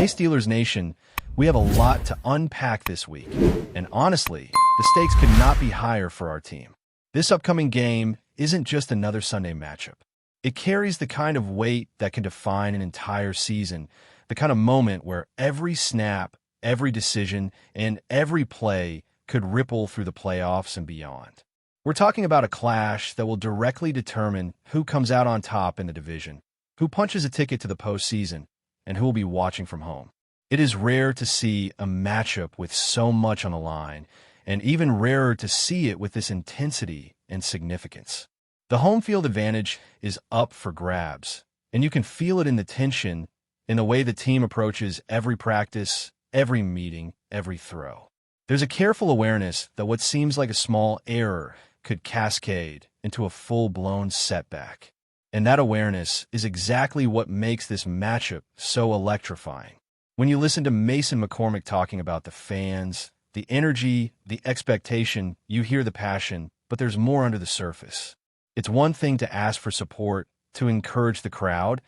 Hey Steelers Nation, we have a lot to unpack this week, and honestly, the stakes could not be higher for our team. This upcoming game isn't just another Sunday matchup. It carries the kind of weight that can define an entire season, the kind of moment where every snap, every decision, and every play could ripple through the playoffs and beyond. We're talking about a clash that will directly determine who comes out on top in the division, who punches a ticket to the postseason, and who will be watching from home. It is rare to see a matchup with so much on the line, and even rarer to see it with this intensity and significance. The home field advantage is up for grabs, and you can feel it in the tension, in the way the team approaches every practice, every meeting, every throw. There's a careful awareness that what seems like a small error could cascade into a full-blown setback. And that awareness is exactly what makes this matchup so electrifying. When you listen to Mason McCormick talking about the fans, the energy, the expectation, you hear the passion, but there's more under the surface. It's one thing to ask for support, to encourage the crowd,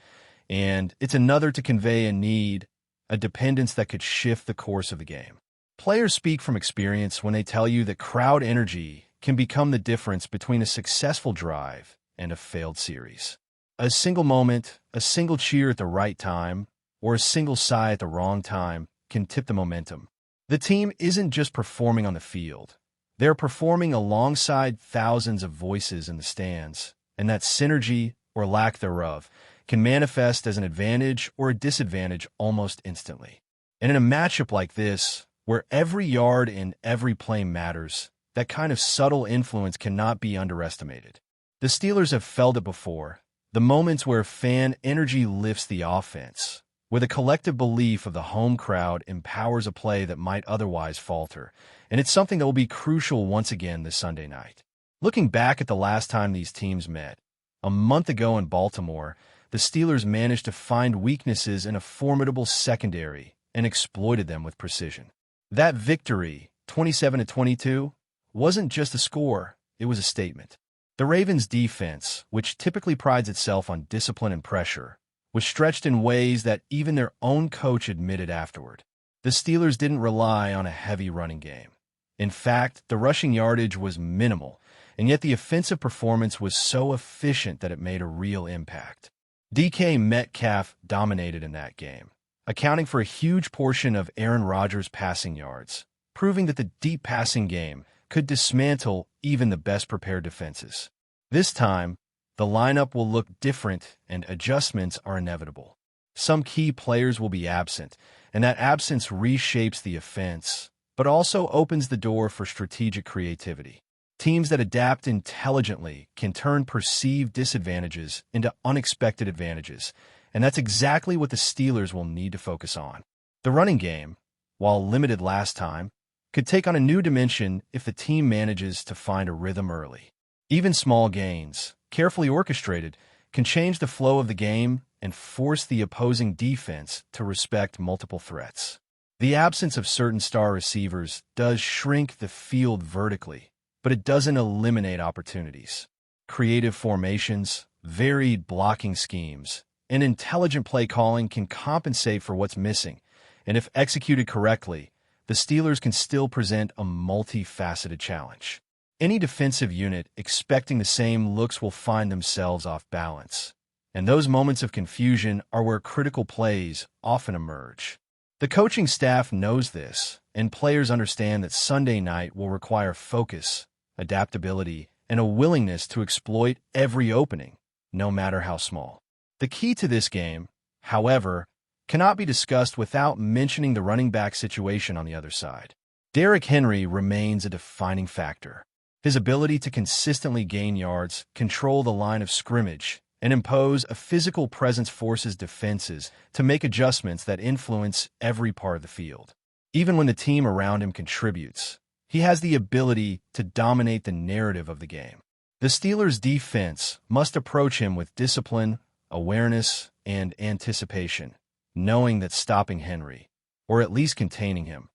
and it's another to convey a need, a dependence that could shift the course of the game. Players speak from experience when they tell you that crowd energy can become the difference between a successful drive and a failed series. A single moment, a single cheer at the right time, or a single sigh at the wrong time can tip the momentum. The team isn't just performing on the field. They're performing alongside thousands of voices in the stands, and that synergy, or lack thereof, can manifest as an advantage or a disadvantage almost instantly. And in a matchup like this, where every yard and every play matters, that kind of subtle influence cannot be underestimated. The Steelers have felt it before, the moments where fan energy lifts the offense, where the collective belief of the home crowd empowers a play that might otherwise falter, and it's something that will be crucial once again this Sunday night. Looking back at the last time these teams met, a month ago in Baltimore, the Steelers managed to find weaknesses in a formidable secondary and exploited them with precision. That victory, 27-22, wasn't just a score, it was a statement. The Ravens' defense, which typically prides itself on discipline and pressure, was stretched in ways that even their own coach admitted afterward. The Steelers didn't rely on a heavy running game. In fact, the rushing yardage was minimal, and yet the offensive performance was so efficient that it made a real impact. DK Metcalf dominated in that game, accounting for a huge portion of Aaron Rodgers' passing yards, proving that the deep passing game could dismantle even the best-prepared defenses. This time, the lineup will look different and adjustments are inevitable. Some key players will be absent, and that absence reshapes the offense, but also opens the door for strategic creativity. Teams that adapt intelligently can turn perceived disadvantages into unexpected advantages, and that's exactly what the Steelers will need to focus on. The running game, while limited last time, could take on a new dimension if the team manages to find a rhythm early. Even small gains, carefully orchestrated, can change the flow of the game and force the opposing defense to respect multiple threats. The absence of certain star receivers does shrink the field vertically, but it doesn't eliminate opportunities. Creative formations, varied blocking schemes, and intelligent play calling can compensate for what's missing, and if executed correctly, the Steelers can still present a multifaceted challenge. Any defensive unit expecting the same looks will find themselves off balance, and those moments of confusion are where critical plays often emerge. The coaching staff knows this, and players understand that Sunday night will require focus, adaptability, and a willingness to exploit every opening, no matter how small. The key to this game, however, cannot be discussed without mentioning the running back situation on the other side. Derrick Henry remains a defining factor. His ability to consistently gain yards, control the line of scrimmage, and impose a physical presence forces defenses to make adjustments that influence every part of the field. Even when the team around him contributes, he has the ability to dominate the narrative of the game. The Steelers' defense must approach him with discipline, awareness, and anticipation, knowing that stopping Henry, or at least containing him,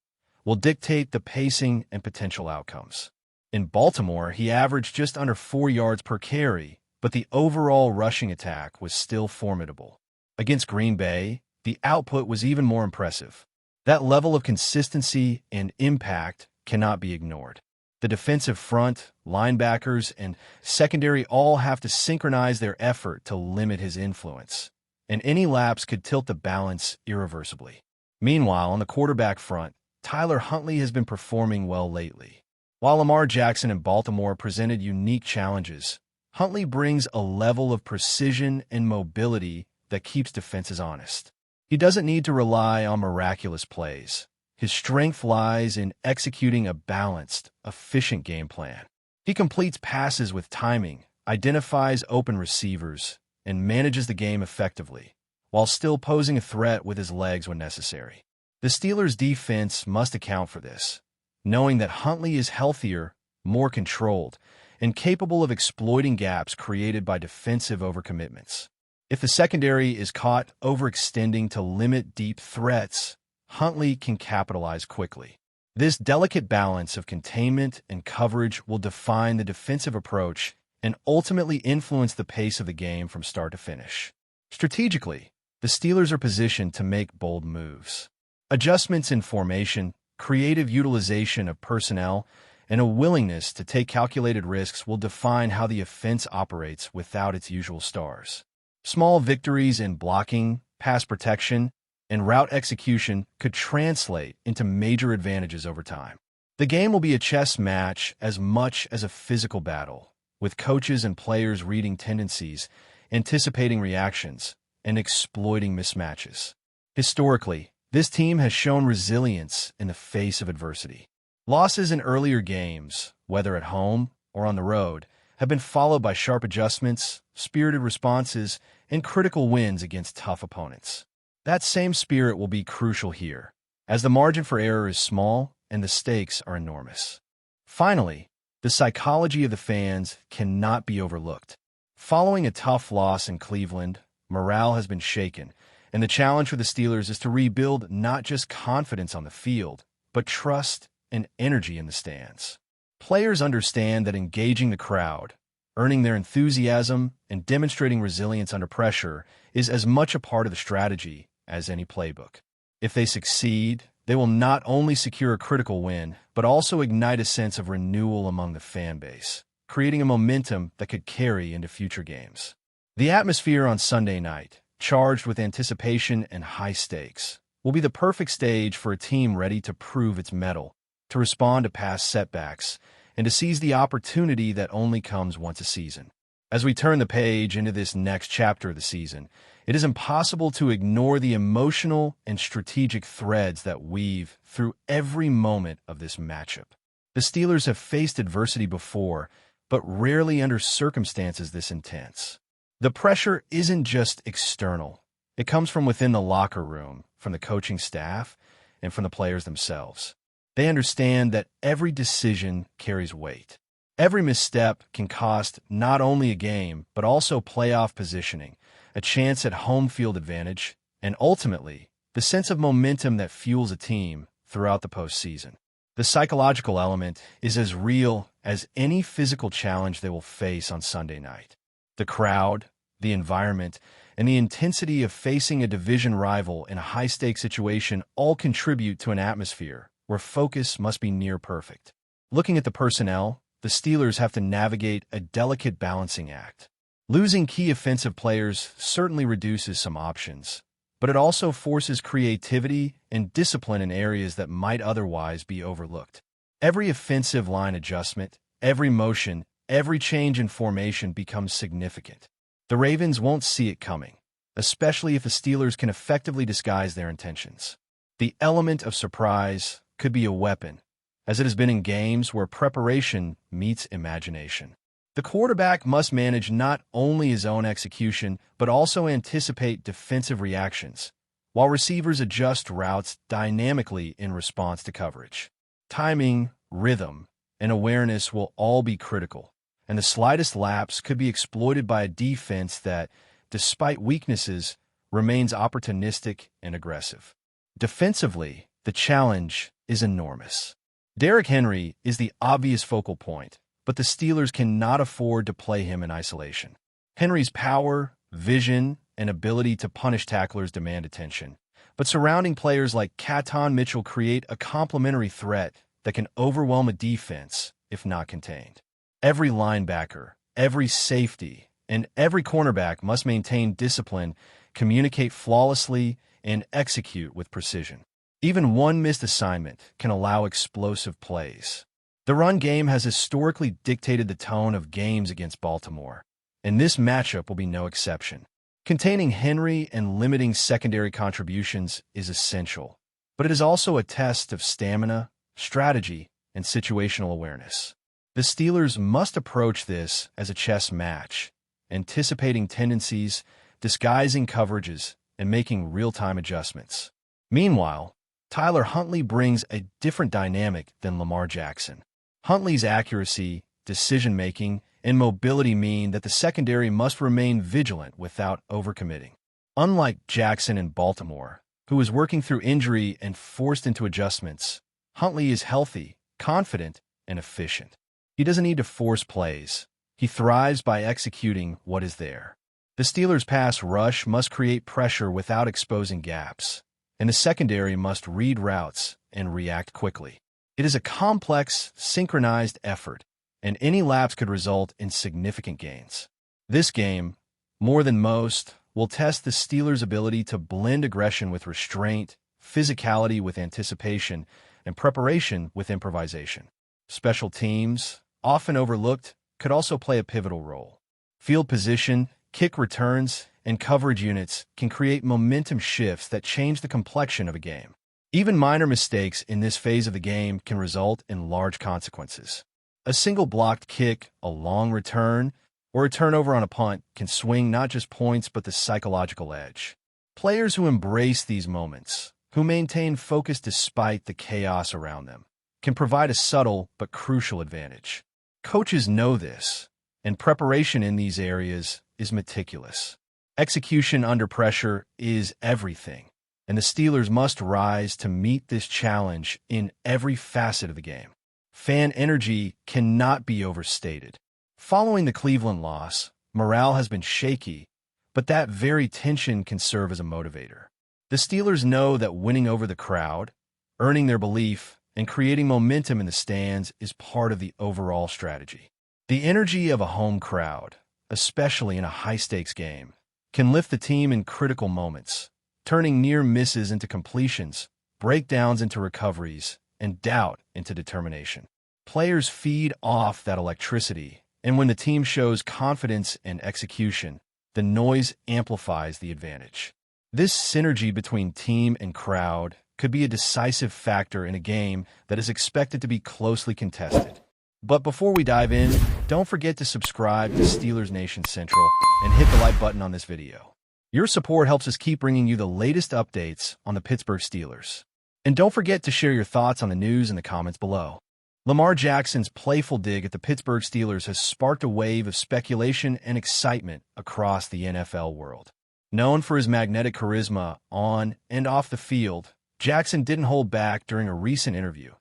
will dictate the pacing and potential outcomes. In Baltimore, he averaged just under 4 yards per carry, but the overall rushing attack was still formidable. Against Green Bay, the output was even more impressive. That level of consistency and impact cannot be ignored. The defensive front, linebackers, and secondary all have to synchronize their effort to limit his influence, and any lapse could tilt the balance irreversibly. Meanwhile, on the quarterback front, Tyler Huntley has been performing well lately. While Lamar Jackson and Baltimore presented unique challenges, Huntley brings a level of precision and mobility that keeps defenses honest. He doesn't need to rely on miraculous plays. His strength lies in executing a balanced, efficient game plan. He completes passes with timing, identifies open receivers, and manages the game effectively, while still posing a threat with his legs when necessary. The Steelers' defense must account for this, knowing that Huntley is healthier, more controlled, and capable of exploiting gaps created by defensive overcommitments. If the secondary is caught overextending to limit deep threats, Huntley can capitalize quickly. This delicate balance of containment and coverage will define the defensive approach and ultimately influence the pace of the game from start to finish. Strategically, the Steelers are positioned to make bold moves. Adjustments in formation, creative utilization of personnel, and a willingness to take calculated risks will define how the offense operates without its usual stars. Small victories in blocking, pass protection, and route execution could translate into major advantages over time. The game will be a chess match as much as a physical battle, with coaches and players reading tendencies, anticipating reactions, and exploiting mismatches. Historically, this team has shown resilience in the face of adversity. Losses in earlier games, whether at home or on the road, have been followed by sharp adjustments, spirited responses, and critical wins against tough opponents. That same spirit will be crucial here, as the margin for error is small and the stakes are enormous. Finally, the psychology of the fans cannot be overlooked. Following a tough loss in Cleveland, morale has been shaken, and the challenge for the Steelers is to rebuild not just confidence on the field, but trust and energy in the stands. Players understand that engaging the crowd, earning their enthusiasm, and demonstrating resilience under pressure is as much a part of the strategy as any playbook. If they succeed, they will not only secure a critical win, but also ignite a sense of renewal among the fan base, creating a momentum that could carry into future games. The atmosphere on Sunday night, charged with anticipation and high stakes, will be the perfect stage for a team ready to prove its mettle, to respond to past setbacks, and to seize the opportunity that only comes once a season. As we turn the page into this next chapter of the season, it is impossible to ignore the emotional and strategic threads that weave through every moment of this matchup. The Steelers have faced adversity before, but rarely under circumstances this intense. The pressure isn't just external. It comes from within the locker room, from the coaching staff, and from the players themselves. They understand that every decision carries weight. Every misstep can cost not only a game, but also playoff positioning, a chance at home field advantage, and ultimately, the sense of momentum that fuels a team throughout the postseason. The psychological element is as real as any physical challenge they will face on Sunday night. The crowd, the environment, and the intensity of facing a division rival in a high-stakes situation all contribute to an atmosphere where focus must be near perfect. Looking at the personnel, the Steelers have to navigate a delicate balancing act. Losing key offensive players certainly reduces some options, but it also forces creativity and discipline in areas that might otherwise be overlooked. Every offensive line adjustment, every motion, every change in formation becomes significant. The Ravens won't see it coming, especially if the Steelers can effectively disguise their intentions. The element of surprise could be a weapon, as it has been in games where preparation meets imagination. The quarterback must manage not only his own execution, but also anticipate defensive reactions, while receivers adjust routes dynamically in response to coverage. Timing, rhythm, and awareness will all be critical, and the slightest lapse could be exploited by a defense that, despite weaknesses, remains opportunistic and aggressive. Defensively, the challenge is enormous. Derrick Henry is the obvious focal point, but the Steelers cannot afford to play him in isolation. Henry's power, vision, and ability to punish tacklers demand attention, but surrounding players like Caton Mitchell create a complementary threat that can overwhelm a defense if not contained. Every linebacker, every safety, and every cornerback must maintain discipline, communicate flawlessly, and execute with precision. Even one missed assignment can allow explosive plays. The run game has historically dictated the tone of games against Baltimore, and this matchup will be no exception. Containing Henry and limiting secondary contributions is essential, but it is also a test of stamina, strategy, and situational awareness. The Steelers must approach this as a chess match, anticipating tendencies, disguising coverages, and making real-time adjustments. Meanwhile, Tyler Huntley brings a different dynamic than Lamar Jackson. Huntley's accuracy, decision-making, and mobility mean that the secondary must remain vigilant without overcommitting. Unlike Jackson in Baltimore, who was working through injury and forced into adjustments, Huntley is healthy, confident, and efficient. He doesn't need to force plays. He thrives by executing what is there. The Steelers' pass rush must create pressure without exposing gaps, and the secondary must read routes and react quickly. It is a complex, synchronized effort, and any lapse could result in significant gains. This game, more than most, will test the Steelers' ability to blend aggression with restraint, physicality with anticipation, and preparation with improvisation. Special teams, often overlooked, could also play a pivotal role. Field position, kick returns, and coverage units can create momentum shifts that change the complexion of a game. Even minor mistakes in this phase of the game can result in large consequences. A single blocked kick, a long return, or a turnover on a punt can swing not just points but the psychological edge. Players who embrace these moments, who maintain focus despite the chaos around them, can provide a subtle but crucial advantage. Coaches know this, and preparation in these areas is meticulous. Execution under pressure is everything, and the Steelers must rise to meet this challenge in every facet of the game. Fan energy cannot be overstated. Following the Cleveland loss, morale has been shaky, but that very tension can serve as a motivator. The Steelers know that winning over the crowd, earning their belief, and creating momentum in the stands is part of the overall strategy. The energy of a home crowd, especially in a high-stakes game, can lift the team in critical moments, turning near misses into completions, breakdowns into recoveries, and doubt into determination. Players feed off that electricity, and when the team shows confidence and execution, the noise amplifies the advantage. This synergy between team and crowd could be a decisive factor in a game that is expected to be closely contested. But before we dive in, don't forget to subscribe to Steelers Nation Central and hit the like button on this video. Your support helps us keep bringing you the latest updates on the Pittsburgh Steelers. And don't forget to share your thoughts on the news in the comments below. Lamar Jackson's playful dig at the Pittsburgh Steelers has sparked a wave of speculation and excitement across the NFL world. Known for his magnetic charisma on and off the field, Jackson didn't hold back during a recent interview,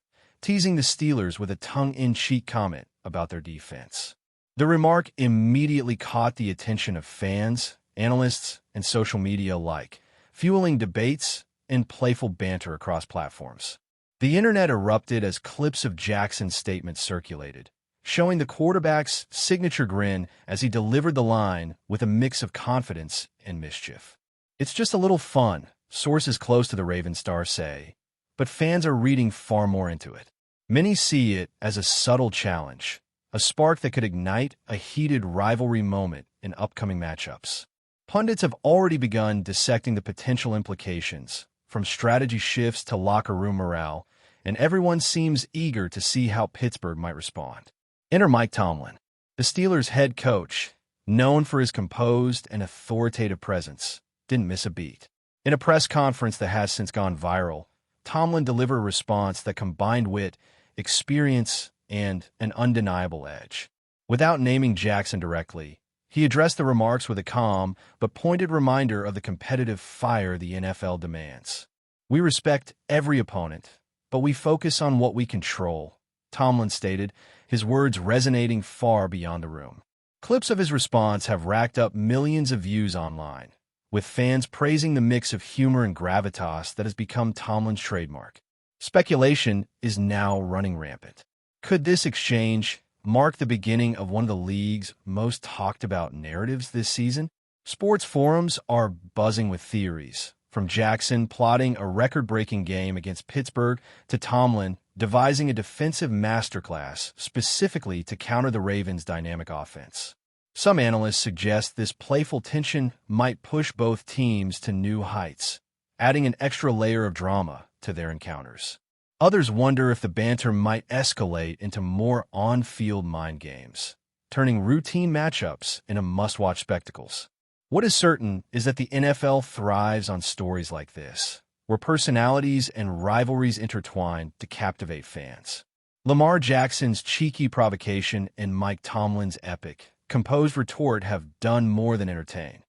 teasing the Steelers with a tongue-in-cheek comment about their defense. The remark immediately caught the attention of fans, analysts, and social media alike, fueling debates and playful banter across platforms. The internet erupted as clips of Jackson's statements circulated, showing the quarterback's signature grin as he delivered the line with a mix of confidence and mischief. "It's just a little fun," sources close to the Raven Star say, but fans are reading far more into it. Many see it as a subtle challenge, a spark that could ignite a heated rivalry moment in upcoming matchups. Pundits have already begun dissecting the potential implications, from strategy shifts to locker room morale, and everyone seems eager to see how Pittsburgh might respond. Enter Mike Tomlin, the Steelers' head coach, known for his composed and authoritative presence, didn't miss a beat. In a press conference that has since gone viral, Tomlin delivered a response that combined wit, experience, and an undeniable edge. Without naming Jackson directly, he addressed the remarks with a calm but pointed reminder of the competitive fire the NFL demands. "We respect every opponent, but we focus on what we control," Tomlin stated, his words resonating far beyond the room. Clips of his response have racked up millions of views online, with fans praising the mix of humor and gravitas that has become Tomlin's trademark. Speculation is now running rampant. Could this exchange mark the beginning of one of the league's most talked-about narratives this season? Sports forums are buzzing with theories, from Jackson plotting a record-breaking game against Pittsburgh to Tomlin devising a defensive masterclass specifically to counter the Ravens' dynamic offense. Some analysts suggest this playful tension might push both teams to new heights, adding an extra layer of drama to their encounters. Others wonder if the banter might escalate into more on-field mind games, turning routine matchups into must-watch spectacles. What is certain is that the NFL thrives on stories like this, where personalities and rivalries intertwine to captivate fans. Lamar Jackson's cheeky provocation and Mike Tomlin's epic, composed retort have done more than entertain.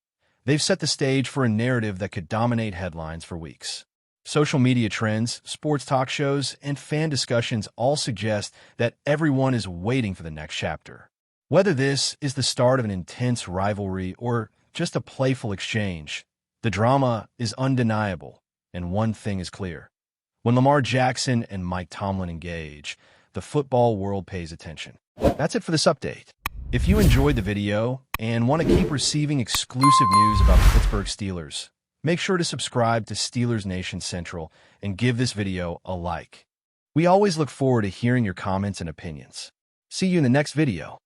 They've set the stage for a narrative that could dominate headlines for weeks. Social media trends, sports talk shows, and fan discussions all suggest that everyone is waiting for the next chapter. Whether this is the start of an intense rivalry or just a playful exchange, the drama is undeniable, and one thing is clear. When Lamar Jackson and Mike Tomlin engage, the football world pays attention. That's it for this update. If you enjoyed the video and want to keep receiving exclusive news about the Pittsburgh Steelers, make sure to subscribe to Steelers Nation Central and give this video a like. We always look forward to hearing your comments and opinions. See you in the next video.